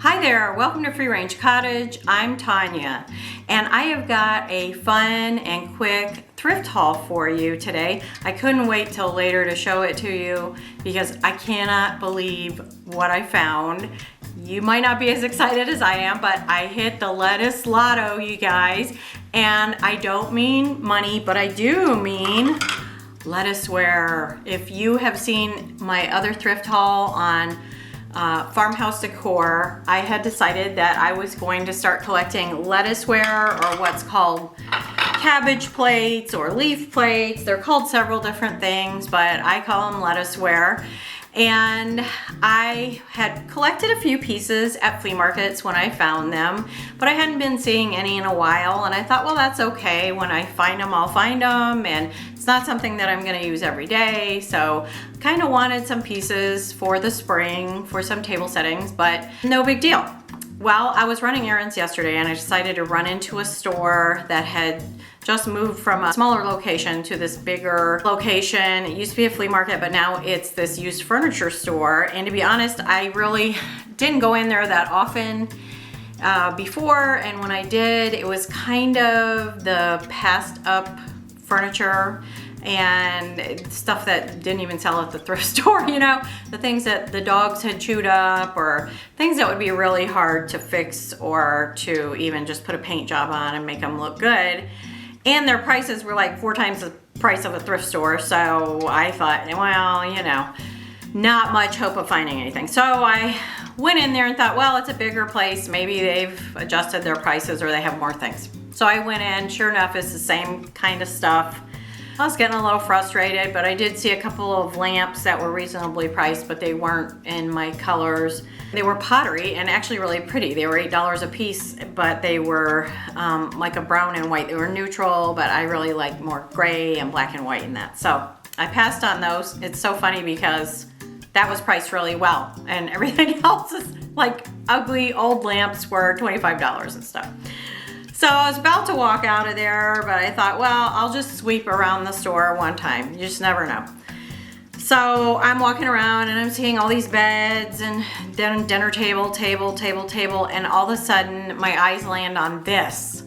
Hi there, welcome to Free Range Cottage. I'm Tanya, and I have got a fun and quick thrift haul for you today. I couldn't wait till later to show it to you because I cannot believe what I found. You might not be as excited as I am, but I hit the lettuce lotto, you guys. And I don't mean money, but I do mean lettuce ware. If you have seen my other thrift haul on Farmhouse Decor, I had decided that I was going to start collecting lettuce ware, or what's called cabbage plates or leaf plates. They're called several different things, but I call them lettuce ware. And I had collected a few pieces at flea markets when I found them, but I hadn't been seeing any in a while, and I thought, well, that's okay. When I find them, I'll find them, and it's not something that I'm gonna use every day, so kind of wanted some pieces for the spring for some table settings, but no big deal. Well, I was running errands yesterday and I decided to run into a store that had just moved from a smaller location to this bigger location. It used to be a flea market, but now it's this used furniture store. And to be honest, I really didn't go in there that often before. And when I did, it was kind of the passed up furniture and stuff that didn't even sell at the thrift store, you know, the things that the dogs had chewed up, or things that would be really hard to fix or to even just put a paint job on and make them look good. And their prices were like 4 times the price of a thrift store. So I thought, well, you know, not much hope of finding anything. So I went in there and thought, well, it's a bigger place. Maybe they've adjusted their prices or they have more things. So I went in, sure enough, it's the same kind of stuff. I was getting a little frustrated, but I did see a couple of lamps that were reasonably priced, but they weren't in my colors. They were pottery and actually really pretty. They were $8 a piece, but they were like a brown and white. They were neutral, but I really like more gray and black and white in that. So I passed on those. It's so funny because that was priced really well, and everything else is like ugly old lamps were $25 and stuff. So I was about to walk out of there, but I thought, well, I'll just sweep around the store one time. You just never know. So I'm walking around and I'm seeing all these beds and dinner table, and all of a sudden my eyes land on this.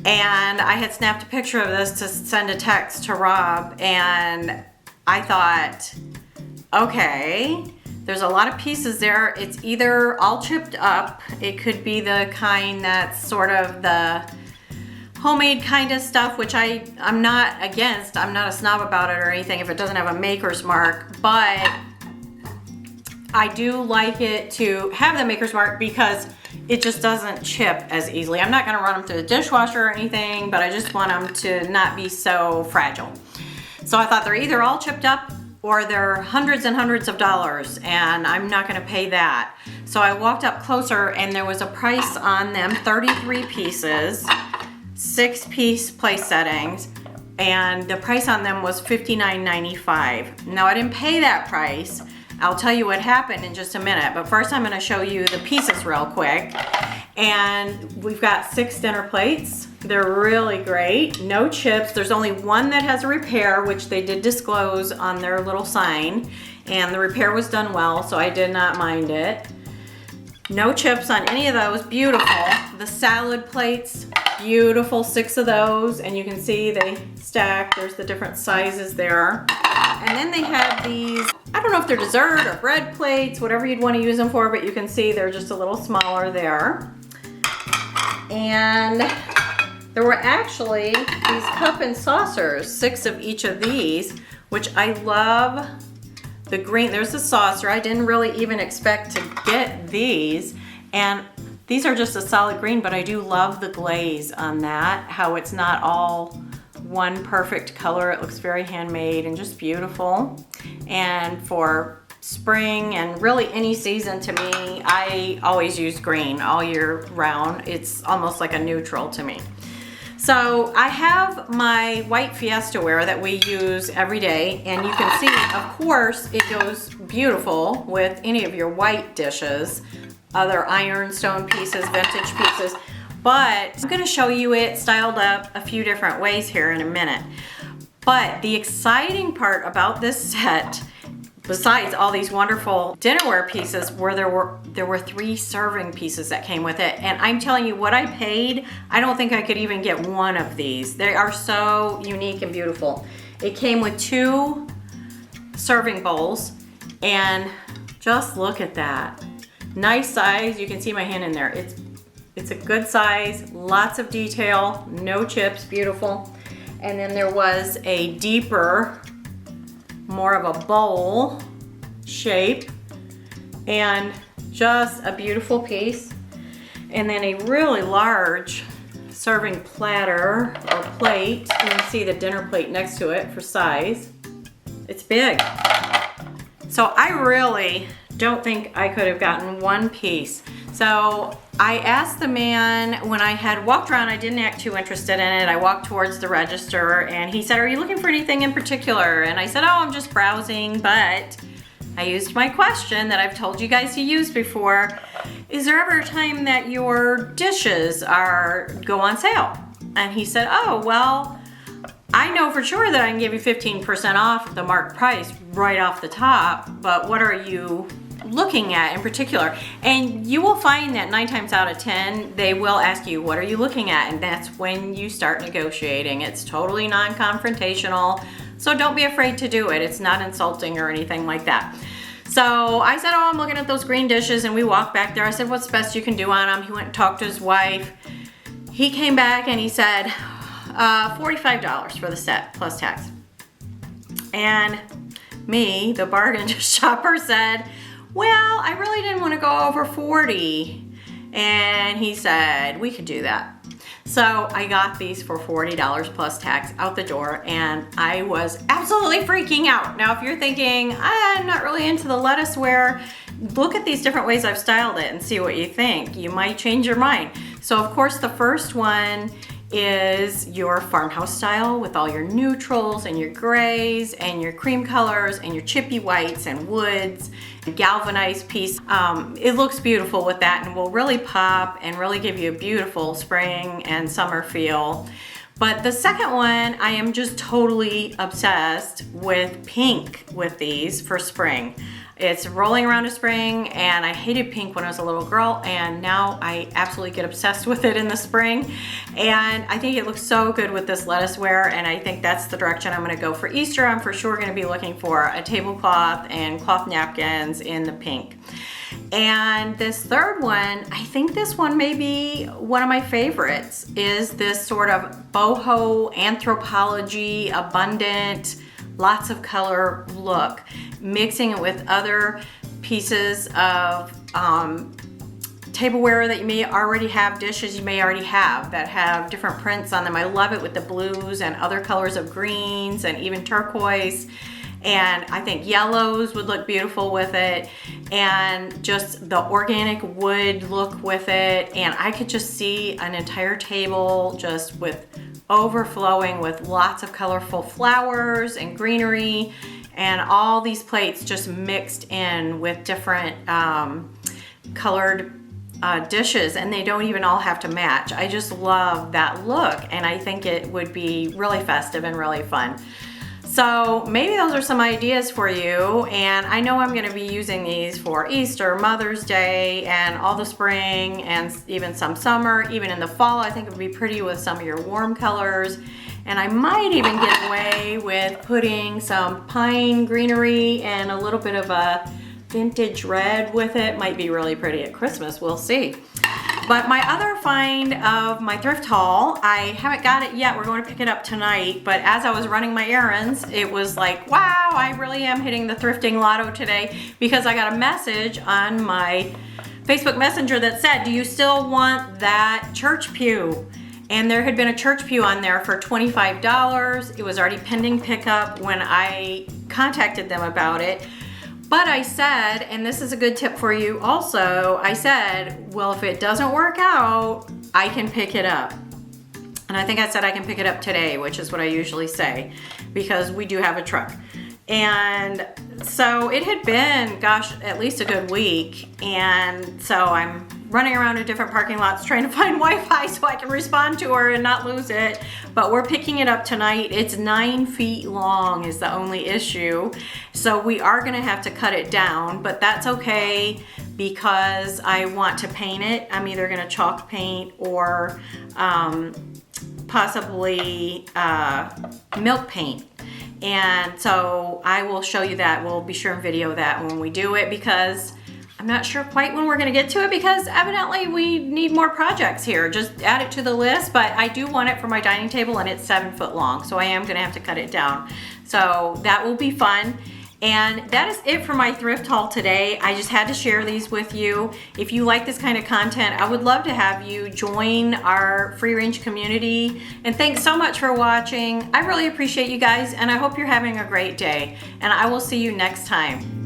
And I had snapped a picture of this to send a text to Rob, and I thought, okay, there's a lot of pieces there. It's either all chipped up. It could be the kind that's sort of the homemade kind of stuff, which I'm not against. I'm not a snob about it or anything if it doesn't have a maker's mark, but I do like it to have the maker's mark because it just doesn't chip as easily. I'm not gonna run them through the dishwasher or anything, but I just want them to not be so fragile. So I thought they're either all chipped up or they're hundreds and hundreds of dollars, and I'm not gonna pay that. So I walked up closer and there was a price on them, 33 pieces, 6-piece place settings, and the price on them was $59.95. Now I didn't pay that price. I'll tell you what happened in just a minute, but first I'm gonna show you the pieces real quick. And we've got 6 dinner plates. They're really great, no chips. There's only one that has a repair, which they did disclose on their little sign, and the repair was done well, so I did not mind it. No chips on any of those, beautiful. The salad plates, beautiful, 6 of those, and you can see they stack. There's the different sizes there. And then they have these, I don't know if they're dessert or bread plates, whatever you'd want to use them for, but you can see they're just a little smaller there. And there were actually these cup and saucers, 6 of each of these, which I love. The green, there's the saucer. I didn't really even expect to get these. And these are just a solid green, but I do love the glaze on that, how it's not all one perfect color. It looks very handmade and just beautiful. And for spring and really any season, to me, I always use green all year round. It's almost like a neutral to me. So I have my white Fiesta ware that we use every day, and you can see, of course, it goes beautiful with any of your white dishes, other ironstone pieces, vintage pieces, but I'm gonna show you it styled up a few different ways here in a minute. But the exciting part about this set besides all these wonderful dinnerware pieces, where there were 3 serving pieces that came with it. And I'm telling you, what I paid, I don't think I could even get one of these. They are so unique and beautiful. It came with 2 serving bowls, and just look at that. Nice size. You can see my hand in there. It's a good size, lots of detail, no chips, beautiful. And then there was a deeper, more of a bowl shape, and just a beautiful piece. And then a really large serving platter or plate. You can see the dinner plate next to it for size. It's big. So I really don't think I could have gotten one piece. So I asked the man, when I had walked around, I didn't act too interested in it. I walked towards the register and he said, "Are you looking for anything in particular?" And I said, "Oh, I'm just browsing," but I used my question that I've told you guys to use before. Is there ever a time that your dishes go on sale? And he said, "Oh, well, I know for sure that I can give you 15% off the marked price right off the top, but what are you looking at in particular?" And you will find that 9 times out of 10, they will ask you, "What are you looking at?" And that's when you start negotiating. It's totally non-confrontational, so don't be afraid to do it. It's not insulting or anything like that. So I said, "Oh, I'm looking at those green dishes," and we walked back there. I said, "What's best you can do on them?" He went and talked to his wife. He came back and he said, $45 for the set plus tax. And me, the bargain shopper, said, "Well, I really didn't want to go over 40. And he said, "We could do that." So I got these for $40 plus tax out the door, and I was absolutely freaking out. Now, if you're thinking, "I'm not really into the lettuce ware," look at these different ways I've styled it and see what you think. You might change your mind. So of course, the first one is your farmhouse style with all your neutrals and your grays and your cream colors and your chippy whites and woods, galvanized piece. It looks beautiful with that and will really pop and really give you a beautiful spring and summer feel. But the second one, I am just totally obsessed with pink with these for spring. It's rolling around to spring, and I hated pink when I was a little girl, and now I absolutely get obsessed with it in the spring. And I think it looks so good with this lettuce ware, and I think that's the direction I'm gonna go for Easter. I'm for sure gonna be looking for a tablecloth and cloth napkins in the pink. And this third one, I think this one may be one of my favorites, is this sort of boho anthropology, abundant, lots of color look, mixing it with other pieces of tableware that you may already have, dishes you may already have that have different prints on them. I love it with the blues and other colors of greens and even turquoise. And I think yellows would look beautiful with it, and just the organic wood look with it. And I could just see an entire table just with overflowing with lots of colorful flowers and greenery, and all these plates just mixed in with different colored dishes, and they don't even all have to match. I just love that look, and I think it would be really festive and really fun. So maybe those are some ideas for you, and I know I'm going to be using these for Easter, Mother's Day, and all the spring, and even some summer, even in the fall. I think it would be pretty with some of your warm colors, and I might even get away with putting some pine greenery and a little bit of a vintage red with it. Might be really pretty at Christmas, we'll see. But my other find of my thrift haul, I haven't got it yet. We're going to pick it up tonight. But as I was running my errands, it was like, wow, I really am hitting the thrifting lotto today, because I got a message on my Facebook Messenger that said, "Do you still want that church pew?" And there had been a church pew on there for $25. It was already pending pickup when I contacted them about it. But I said, and this is a good tip for you also, I said, well, if it doesn't work out, I can pick it up. And I think I said I can pick it up today, which is what I usually say, because we do have a truck. And so it had been, gosh, at least a good week. And so I'm running around to different parking lots trying to find Wi-Fi so I can respond to her and not lose it. But we're picking it up tonight. It's 9 feet long is the only issue. So we are gonna have to cut it down, but that's okay because I want to paint it. I'm either gonna chalk paint or possibly milk paint. And so I will show you that. We'll be sure and video that when we do it, because I'm not sure quite when we're gonna get to it, because evidently we need more projects here. Just add it to the list, but I do want it for my dining table and it's 7 foot long, so I am gonna have to cut it down. So that will be fun. And that is it for my thrift haul today. I just had to share these with you. If you like this kind of content, I would love to have you join our free range community. And thanks so much for watching. I really appreciate you guys, and I hope you're having a great day. And I will see you next time.